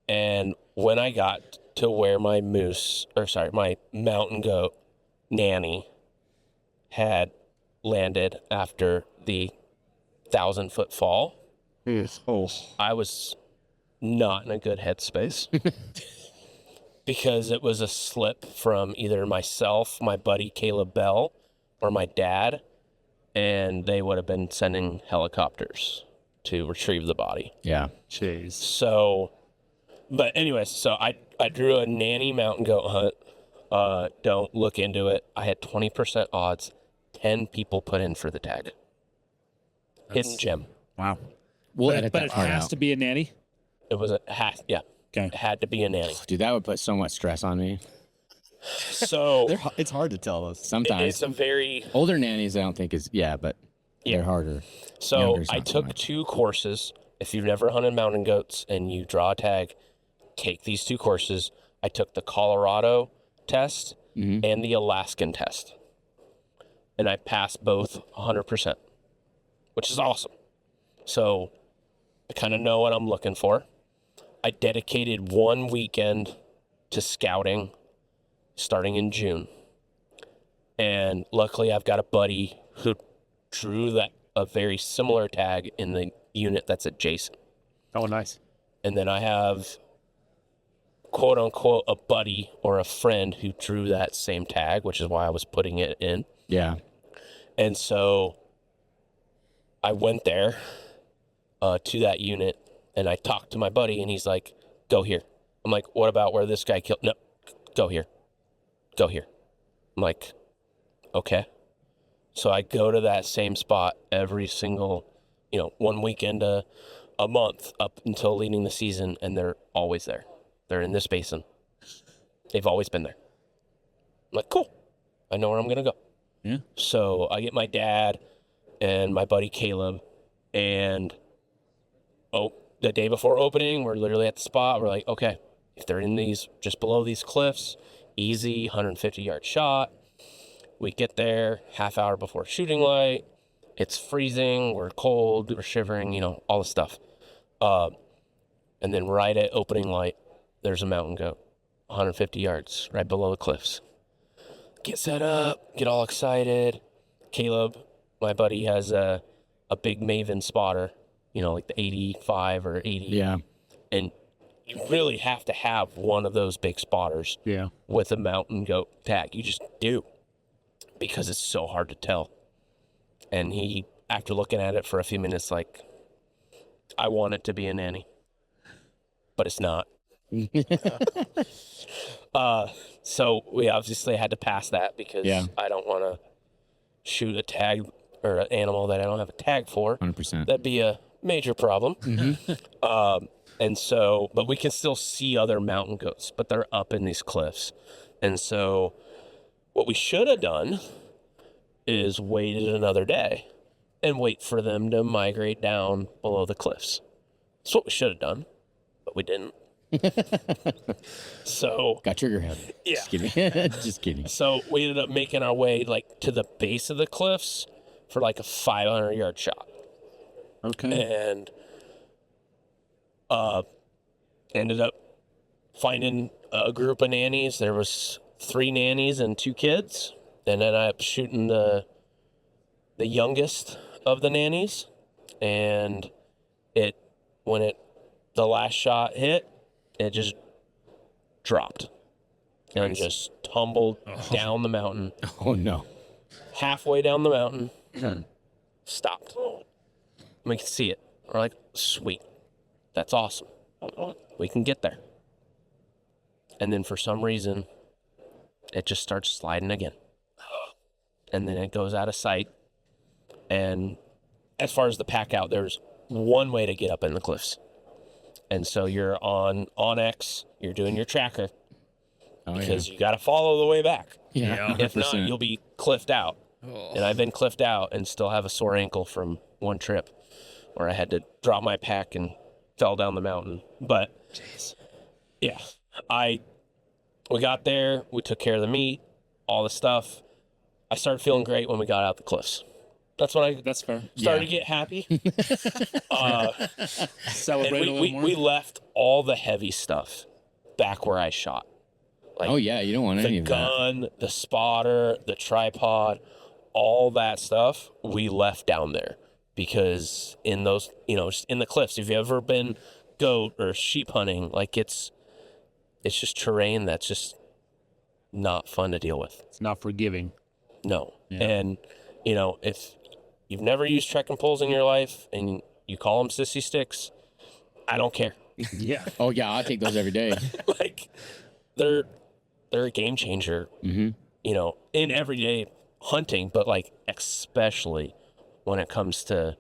And when I got to where my my mountain goat nanny had landed after the 1,000-foot fall, I was not in a good headspace because it was a slip from either myself, my buddy Caleb Bell, or my dad, and they would have been sending helicopters to retrieve the body. Yeah. Jeez. So, but anyways, so I drew a nanny mountain goat hunt. Don't look into it. I had 20% odds. 10 people put in for the tag. Hidden gem. Wow. We'll edit But that it part has out. to be a nanny. It was yeah. Okay. It had to be a nanny. Dude, that would put so much stress on me. So It's hard to tell those. Sometimes. it's a very Older nannies, I don't think is, but they're harder. so Younger's I not so took much. 2 courses. If you've never hunted mountain goats and you draw a tag, take these 2 courses. I took the Colorado test and the Alaskan test. And I passed both 100%, which is awesome. So I kind of know what I'm looking for. I dedicated 1 weekend to scouting starting in June. And luckily I've got a buddy who drew a very similar tag in the unit that's adjacent. Oh, nice. And then I have quote unquote a buddy or a friend who drew that same tag, which is why I was putting it in. Yeah. And so I went there to that unit and I talked to my buddy and he's like, go here. I'm like, what about where this guy killed? No, go here. Go here. I'm like, okay. So I go to that same spot every single, 1 weekend a month up until leading the season, and they're always there. They're in this basin. They've always been there. I'm like, cool. I know where I'm going to go. Yeah. So I get my dad and my buddy Caleb, and the day before opening, we're literally at the spot. We're like, okay, if they're in these, just below these cliffs, easy 150-yard shot. We get there half hour before shooting light. It's freezing. We're cold. We're shivering, all the stuff. And then right at opening light, there's a mountain goat, 150 yards right below the cliffs. Get set up, get all excited. Caleb, my buddy, has a big Maven spotter, like the 85 or 80. Yeah. And you really have to have one of those big spotters with a mountain goat tag. You just do, because it's so hard to tell. And he, after looking at it for a few minutes, like, I want it to be a nanny, but it's not. So we obviously had to pass that because I don't want to shoot a tag or an animal that I don't have a tag for. 100%. That'd be a major problem. And so, but we can still see other mountain goats, but they're up in these cliffs. And so what we should have done is waited another day and wait for them to migrate down below the cliffs. That's what we should have done, but we didn't. So Got trigger happy. Yeah. Just kidding. Just kidding. So we ended up making our way like to the base of the cliffs for like a 500-yard shot. Okay. And ended up finding a group of nannies. There was 3 nannies and 2 kids. And then I ended up shooting the youngest of the nannies. And when the last shot hit, it just dropped and just tumbled down the mountain. Oh, no. Halfway down the mountain, stopped. We can see it. We're like, sweet. That's awesome. We can get there. And then for some reason, it just starts sliding again. And then it goes out of sight. And as far as the pack out, there's one way to get up in the cliffs. And so you're on X, you're doing your tracker because you got to follow the way back. Yeah. If not, 100%. you'll be cliffed out. And I've been cliffed out and still have a sore ankle from one trip where I had to drop my pack and fell down the mountain. But yeah, we got there, we took care of the meat, all the stuff. I started feeling great when we got out the cliffs. That's when I That's fair. started to get happy. Celebrate And a little more. we left all the heavy stuff back where I shot. Like Oh, yeah. You don't want any the of that. gun, the spotter, the tripod, all that stuff we left down there because in those, just in the cliffs, if you've ever been goat or sheep hunting, like it's just terrain that's just not fun to deal with. It's not forgiving. No. Yeah. And, if you've never used trekking poles in your life and you call them sissy sticks, I don't care. Yeah. Oh, yeah. I take those every day. Like they're a game changer, in everyday hunting, but like especially when it comes to,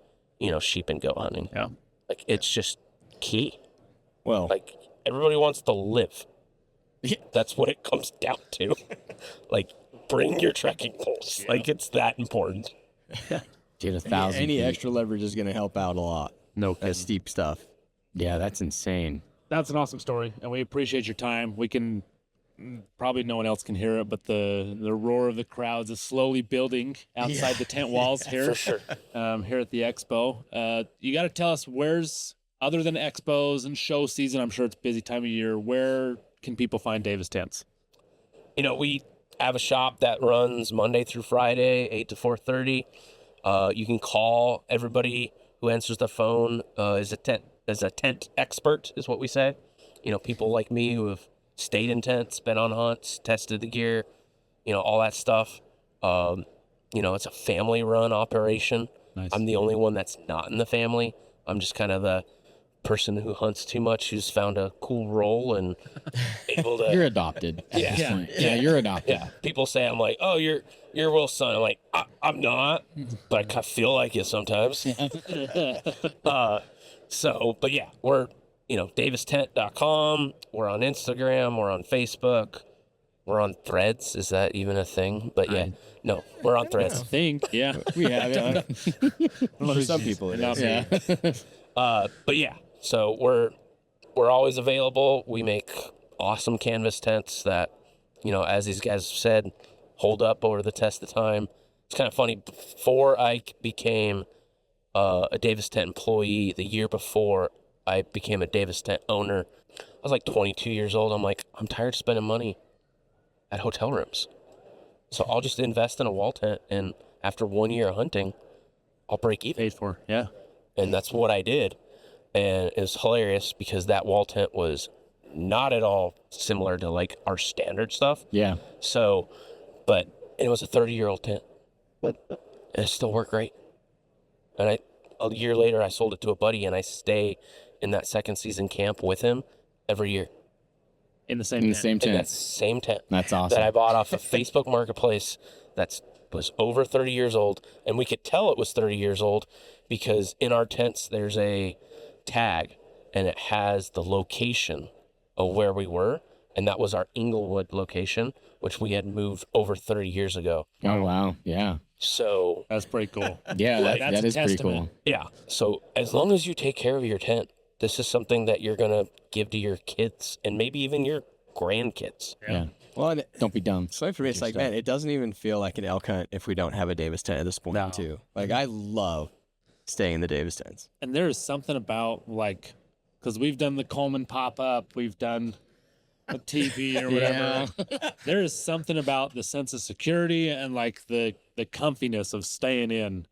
sheep and goat hunting. Yeah. Like it's just key. Well, Like everybody wants to live. That's what it comes down to. Like bring your trekking poles. Like it's that important. Dude, 1,000 any feet. extra leverage is going to help out a lot. No That steep stuff. Yeah, that's insane. That's an awesome story, and we appreciate your time. We can probably no one else can hear it, but the roar of the crowds is slowly building outside the tent walls here. For sure. Here at the expo. You got to tell us where's other than expos and show season. I'm sure it's a busy time of year. Where can people find Davis Tents? We have a shop that runs Monday through Friday, 8 to 4:30. You can call. Everybody who answers the phone is a tent expert, is what we say. People like me who have stayed in tents, been on hunts, tested the gear, all that stuff. It's a family-run operation. Nice. I'm the only one that's not in the family. I'm just kind of the person who hunts too much, who's found a cool role and able to. You're adopted at this point. Yeah, you're adopted. Yeah, people say I'm like, oh, you're Will's son. I'm like, I'm not, but I kind of feel like it sometimes. So, but yeah, we're, davistent.com. We're on Instagram. We're on Facebook. We're on Threads. Is that even a thing? But yeah, no, we're on Threads. I think, yeah. We have it. For some people, it is. Yeah. But yeah, so we're always available. We make awesome canvas tents that, as these guys have said, hold up over the test of time. It's kind of funny. Before I became a Davis Tent employee, the year before I became a Davis Tent owner, I was like 22 years old. I'm like, I'm tired of spending money at hotel rooms. So I'll just invest in a wall tent, and after 1 year of hunting, I'll break even. Paid for, yeah. And that's what I did. And it was hilarious because that wall tent was not at all similar to like our standard stuff. Yeah. So, but it was a 30-year-old tent. And it still worked great. And a year later, I sold it to a buddy, and I stay in that second season camp with him every year. In the same In the tent. same In tent. that same tent. That's awesome. That I bought off of Facebook Marketplace was over 30 years old. And we could tell it was 30 years old because in our tents, there's a tag, and it has the location of where we were. And that was our Inglewood location, which we had moved over 30 years ago. Oh, wow. Yeah. So, That's pretty cool. Yeah, That's that a is pretty testament. cool. yeah. So as long as you take care of your tent, this is something that you're going to give to your kids and maybe even your grandkids. Yeah. Well, and Don't be dumb. so for me, it's like, man, it doesn't even feel like an elk hunt if we don't have a Davis tent at this point, No. too. Like, I love staying in the Davis tents. And there is something about like, because we've done the Coleman pop up, we've done a TV or whatever. There is something about the sense of security and like the comfiness of staying in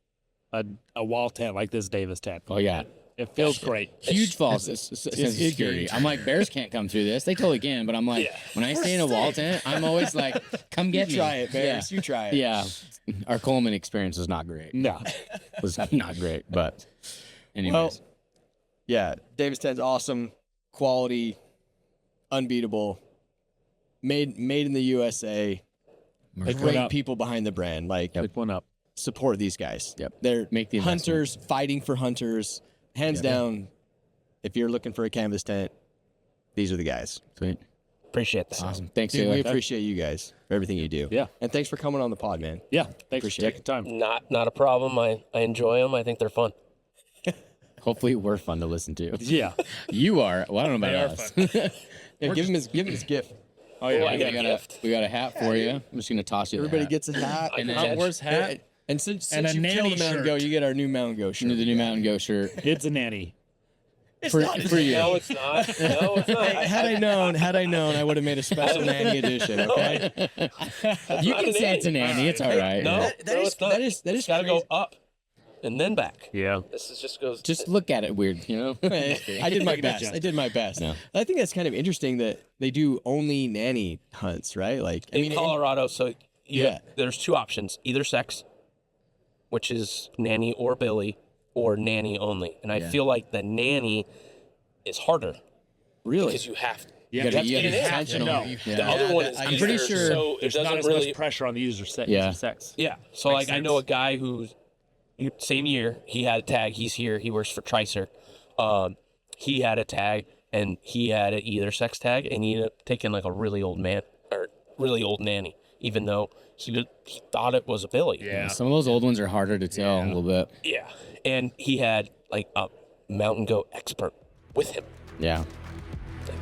a wall tent like this Davis tent. Oh, yeah. It feels great. Huge false sense of security. I'm like, bears can't come through this. They totally can, but I'm like, when I stay in a wall tent, I'm always like, come get me. Try it, Bears. Yeah. You try it. Yeah. Our Coleman experience was not great. No. Was not great, but anyways. Well, yeah, Davis tent's awesome, quality, unbeatable, made in the USA. Pick one Great up. people behind the brand. Like, Pick one up. support these guys. Yep. They're Make the investment. hunters fighting for hunters. Hands down, if you're looking for a canvas tent, these are the guys. Sweet. Appreciate that. Awesome. Thanks, Dude, Taylor. we appreciate you guys for everything you do. Yeah. And thanks for coming on the pod, man. Yeah. Thanks for Appreciate taking time. Not a problem. I enjoy them. I think they're fun. Hopefully we're fun to listen to. Yeah. You are. Well, I don't know They about are us. fun. Yeah, give him his gift. Oh, yeah. I got a gift. We got a hat for you. I'm just going to toss you the Everybody hat. gets a hat. And then- Outdoors hat. And since And a you killed nanny the Mountain shirt. Goat, you get our new Mountain Goat shirt. the new Mountain Goat shirt. It's a nanny. For you. No, it's not. No, it's not. Had I known, I would have made a special nanny edition. Okay. You can say it's a nanny. It's all right. No, it's not. that is It's gotta go crazy. up and then back. Yeah. This is just goes. Just look at it weird, you know? I did my best. I did my best. No. I think that's kind of interesting that they do only nanny hunts, right? Like, I in mean, Colorado, so Yeah. there's two options: either sex, which is nanny or billy, or nanny only. And I Yeah. feel like the nanny is harder really, because you have to. Yeah. You gotta You be have to. intentional. No. Yeah. The other one is I'm easier, pretty sure so it There's not doesn't as really. much pressure on the user Yeah. sex. Yeah. So Makes like I know a sense. guy who's same year he had a tag. He's here. He works for Tricer. He had a tag and he had an either sex tag, and he ended up taking like a really old man or really old nanny, even though he thought it was a billy. Yeah. Some of those old ones are harder to tell a little bit. Yeah. And he had like a mountain goat expert with him. Yeah.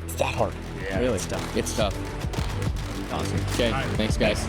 It's that hard. Yeah. really tough. It's tough. Awesome. Okay. Thanks, guys.